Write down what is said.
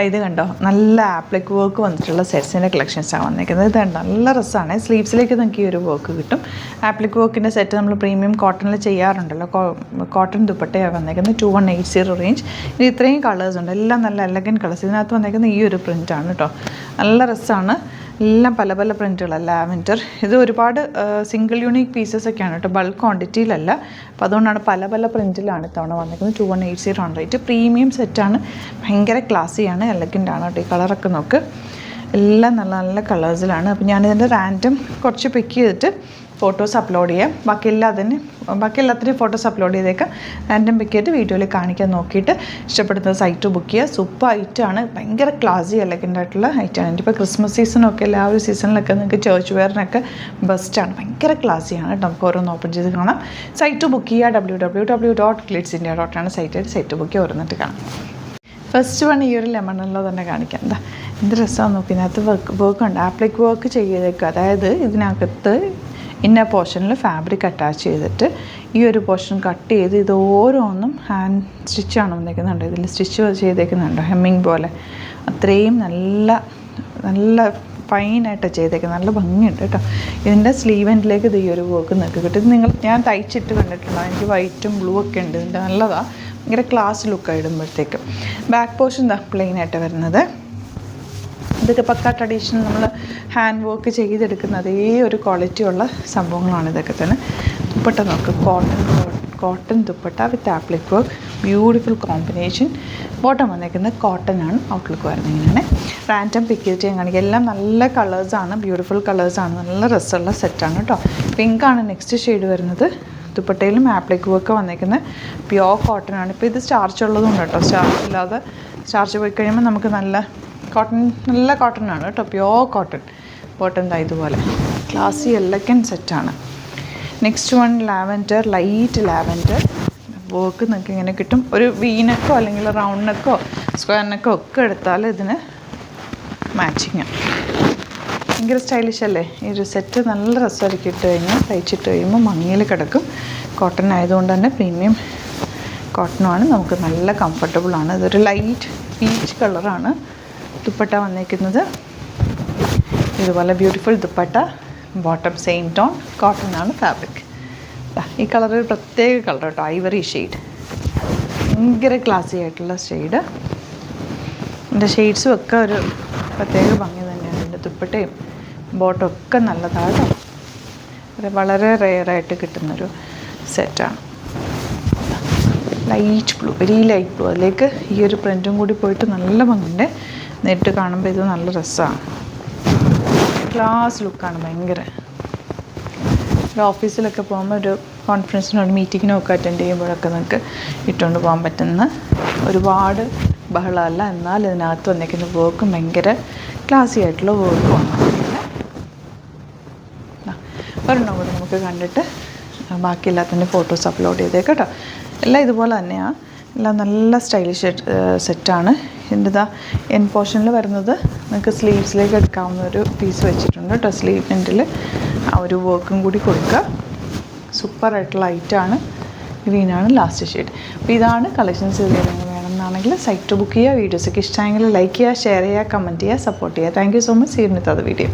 ഇത് കണ്ടോ, നല്ല ആപ്ലിക് വർക്ക് വന്നിട്ടുള്ള സെറ്റ്സിൻ്റെ കളക്ഷൻസാണ് വന്നിരിക്കുന്നത്. ഇത് കണ്ടോ, നല്ല രസമാണ്. സ്ലീവ്സിലേക്ക് നമുക്ക് ഈ ഒരു വർക്ക് കിട്ടും. ആപ്ലിക് വർക്കിൻ്റെ സെറ്റ് നമ്മൾ പ്രീമിയം കോട്ടണിൽ ചെയ്യാറുണ്ടല്ലോ. കോട്ടൺ ദുപ്പട്ടയാണ് വന്നിരിക്കുന്നത്. 2180 റേഞ്ച്. ഇത് ഇത്രയും കളേഴ്സ് ഉണ്ട്, എല്ലാം നല്ല എലഗൻ കളേഴ്സ്. ഇതിനകത്ത് വന്നിരിക്കുന്ന ഈ ഒരു പ്രിൻ്റാണ് കേട്ടോ. നല്ല രസമാണ്. എല്ലാം പല പല പ്രിൻറ്റുകളല്ല. ലാവൻഡർ ഇത് ഒരുപാട് സിംഗിൾ യൂണീക്ക് പീസസ് ഒക്കെയാണ് കേട്ടോ, ബൾക്ക് ക്വാണ്ടിറ്റിയിലല്ല. അപ്പോൾ അതുകൊണ്ടാണ് പല പല പ്രിൻറ്റിലാണ് ഇത്തവണ വന്നിരിക്കുന്നത്. 2180 ആണ് റേറ്റ്. പ്രീമിയം സെറ്റാണ്, ഭയങ്കര ക്ലാസ്സിയാണ്, എലഗൻ്റാണ് കേട്ടോ. ഈ കളറൊക്കെ നോക്ക്, എല്ലാം നല്ല നല്ല കളേഴ്സിലാണ്. അപ്പോൾ ഞാനിതിൻ്റെ റാൻഡം കുറച്ച് പിക്ക് ചെയ്തിട്ട് ഫോട്ടോസ് അപ്ലോഡ് ചെയ്യാം. ബാക്കി എല്ലാത്തിനും ഫോട്ടോസ് അപ്ലോഡ് ചെയ്തേക്കാം. റാൻഡം പിക്ക് ചെയ്തിട്ട് വീഡിയോയിൽ കാണിക്കാൻ നോക്കിയിട്ട് ഇഷ്ടപ്പെടുന്ന സൈറ്റ് ബുക്ക് ചെയ്യുക. സൂപ്പർ ഐറ്റമാണ്, ഭയങ്കര ക്ലാസി എലഗൻ്റ് ആയിട്ടുള്ള ഐറ്റമാണ്. ഇപ്പോൾ ക്രിസ്മസ് സീസണൊക്കെ എല്ലാ ഒരു സീസണിലൊക്കെ നിങ്ങൾക്ക് ചേർച്ച് വെയറിനൊക്കെ ബെസ്റ്റാണ്. ഭയങ്കര ക്ലാസിയാണ് കേട്ടോ. നമുക്ക് ഓരോന്ന് ഓപ്പൺ ചെയ്ത് കാണാം. സൈറ്റ് ബുക്ക് ചെയ്യുക. www.glitzindia.com ആണ് സൈറ്റ് ബുക്ക് ചെയ്യുക. ഓരോന്നിട്ട് കാണാം. ഫസ്റ്റ് വൺ ഈ ഒരു ലെമണിലോ തന്നെ കാണിക്കാം. എന്താ എന്ത് രസമാണ് നോക്കി. ഇതിനകത്ത് വർക്ക് ഉണ്ട്, ആപ്ലിക് വർക്ക് ചെയ്തേക്കുക. അതായത് ഇതിനകത്ത് ഇന്നർ പോർഷനിൽ ഫാബ്രിക് അറ്റാച്ച് ചെയ്തിട്ട് ഈ ഒരു പോർഷൻ കട്ട് ചെയ്ത് ഇത് ഓരോന്നും ഹാൻഡ് സ്റ്റിച്ചാണ് വന്നിരിക്കുന്നുണ്ട്. ഇതിൽ സ്റ്റിച്ച് ചെയ്തേക്കുന്നുണ്ട്, ഹെമ്മിങ് പോലെ. അത്രയും നല്ല നല്ല ഫൈനായിട്ട് ചെയ്തേക്കുന്നത്, നല്ല ഭംഗിയുണ്ട് കേട്ടോ. ഇതിൻ്റെ സ്ലീവ് എൻഡിലേക്ക് ഇത് ഈ ഒരു വർക്ക് നിങ്ങൾക്ക് കിട്ടും. ഞാൻ തയ്ച്ചിട്ട് കണ്ടിട്ടുണ്ടോ, എനിക്ക് വൈറ്റും ബ്ലൂ ഒക്കെ ഉണ്ട്. ഇതിൻ്റെ നല്ലതാണ്, ഭയങ്കര ക്ലാസ് ലുക്കാണ് ഇടുമ്പോഴത്തേക്കും. ബാക്ക് പോർഷൻ എന്താ പ്ലെയിനായിട്ട് വരുന്നത്. ഇതൊക്കെ പക്ക ട്രഡീഷണൽ നമ്മൾ ഹാൻഡ് വർക്ക് ചെയ്തെടുക്കുന്ന അതേ ഒരു ക്വാളിറ്റി ഉള്ള സംഭവങ്ങളാണ് ഇതൊക്കെ തന്നെ. ദുപ്പട്ട നോക്ക്, cotton dupatta with applique work, beautiful combination. Bottom വന്നേക്കുന്നത് കോട്ടൺ ആണ്, ഔട്ട്ലുക്ക് വരുന്നത് ഇങ്ങനെ. റാൻഡം പിക്ക് ചെയ്തിട്ട് ഞാൻ കാണിക്കുക. എല്ലാം നല്ല കളേഴ്സാണ്, ബ്യൂട്ടിഫുൾ കളേഴ്സാണ്, നല്ല രസമുള്ള സെറ്റാണ് കേട്ടോ. പിങ്കാണ് നെക്സ്റ്റ് ഷെയ്ഡ് വരുന്നത്. ദുപ്പട്ടയിലും ആപ്ലിക് വർക്ക് വന്നേക്കുന്നത് പ്യോർ കോട്ടൺ ആണ്. ഇപ്പോൾ ഇത് സ്റ്റാർച്ച് ഉള്ളതും കേട്ടോ, സ്റ്റാർച്ച് ഇല്ലാതെ സ്റ്റാർച്ച് പോയി കഴിയുമ്പോൾ നമുക്ക് നല്ല കോട്ടൺ ആണ് കേട്ടോ, പ്യോർ കോട്ടൺ. ബോട്ടം ദാ ഇതുപോലെ ക്ലാസി എലഗൻ സെറ്റാണ്. Next one lavender, light lavender work നിങ്ങൾക്ക് ഇങ്ങനെ കിട്ടും. ഒരു വീനക്കോ അല്ലെങ്കിൽ റൗണ്ട് നെക്കോ സ്ക്വയർ നെക്കോ ഒക്കെ എടുത്താൽ ഇതിന് മാച്ചിങ്ങാണ്. ഭയങ്കര സ്റ്റൈലിഷ് അല്ലേ ഈ ഒരു സെറ്റ്. നല്ല രസമായിരിക്കും ഇട്ട് കഴിഞ്ഞാൽ, തയ്ച്ചിട്ട് കഴിയുമ്പോൾ മങ്ങിയിൽ കിടക്കും. കോട്ടൺ ആയതുകൊണ്ട് തന്നെ പ്രീമിയം കോട്ടണുമാണ്, നമുക്ക് നല്ല കംഫർട്ടബിളാണ്. ഇതൊരു ലൈറ്റ് പീച്ച് കളറാണ് ദുപ്പട്ട വന്നിരിക്കുന്നത്. ഇതുപോലെ beautiful dupatta, bottom same tone, cotton ആണ് ഫാബ്രിക്. ഈ കളർ ഒരു പ്രത്യേക കളർ കേട്ടോ, ഐവറി ഷെയ്ഡ്, ഭയങ്കര ക്ലാസി ആയിട്ടുള്ള ഷെയ്ഡ്. ഇതിൻ്റെ ഷെയ്ഡ്സും ഒക്കെ ഒരു പ്രത്യേക ഭംഗി തന്നെയാണ്. ഇതിൻ്റെ ദുപ്പട്ടയും ബോട്ടം ഒക്കെ നല്ലതാണ് കേട്ടോ. വളരെ റെയറായിട്ട് കിട്ടുന്നൊരു സെറ്റാണ്. Light blue, very light blue, അതിലേക്ക് ഈ ഒരു പ്രിൻറ്റും കൂടി പോയിട്ട് നല്ല ഭംഗിയുണ്ട്. നേരിട്ട് കാണുമ്പോൾ ഇത് നല്ല രസമാണ്, ക്ലാസ് ലുക്കാണ് ഭയങ്കര. ഒരു ഓഫീസിലൊക്കെ പോകുമ്പോൾ ഒരു കോൺഫറൻസിനോ ഒരു മീറ്റിങ്ങിനോ ഒക്കെ അറ്റൻഡ് ചെയ്യുമ്പോഴൊക്കെ നിങ്ങൾക്ക് ഇട്ടുകൊണ്ട് പോകാൻ പറ്റുന്ന, ഒരുപാട് ബഹളമല്ല, എന്നാൽ ഇതിനകത്ത് വന്നിരിക്കുന്ന വർക്കും ഭയങ്കര ക്ലാസി ആയിട്ടുള്ള വർക്കുമാണ്. ഒരെണ്ണം കൂടി നമുക്ക് കണ്ടിട്ട് ബാക്കി എല്ലാത്തിൻ്റെ ഫോട്ടോസ് അപ്ലോഡ് ചെയ്തേക്കാം കേട്ടോ. എല്ലാം ഇതുപോലെ തന്നെയാണ്, എല്ലാം നല്ല സ്റ്റൈലിഷ് സെറ്റാണ്. ഇതിൻ്റെ എൻ പോർഷനിൽ വരുന്നത് നിങ്ങൾക്ക് സ്ലീവ്സിലേക്ക് എടുക്കാവുന്ന ഒരു പീസ് വെച്ചിട്ടുണ്ട് കേട്ടോ. സ്ലീവ് എൻഡിൽ ആ ഒരു വർക്കും കൂടി കൊടുക്കുക. സൂപ്പറായിട്ടുള്ള ഐറ്റമാണ്. ഗ്രീനാണ് ലാസ്റ്റ് ഷെയ്ഡ്. അപ്പോൾ ഇതാണ് കളക്ഷൻസ്. ഇതിൽ നിങ്ങൾ വേണമെന്നാണെങ്കിൽ സൈറ്റ് ബുക്ക് ചെയ്യുക. വീഡിയോസൊക്കെ ഇഷ്ടമായെങ്കിൽ ലൈക്ക് ചെയ്യുക, ഷെയർ ചെയ്യുക, കമൻറ്റ് ചെയ്യുക, സപ്പോർട്ട് ചെയ്യുക. Thank you so much. See you with other video.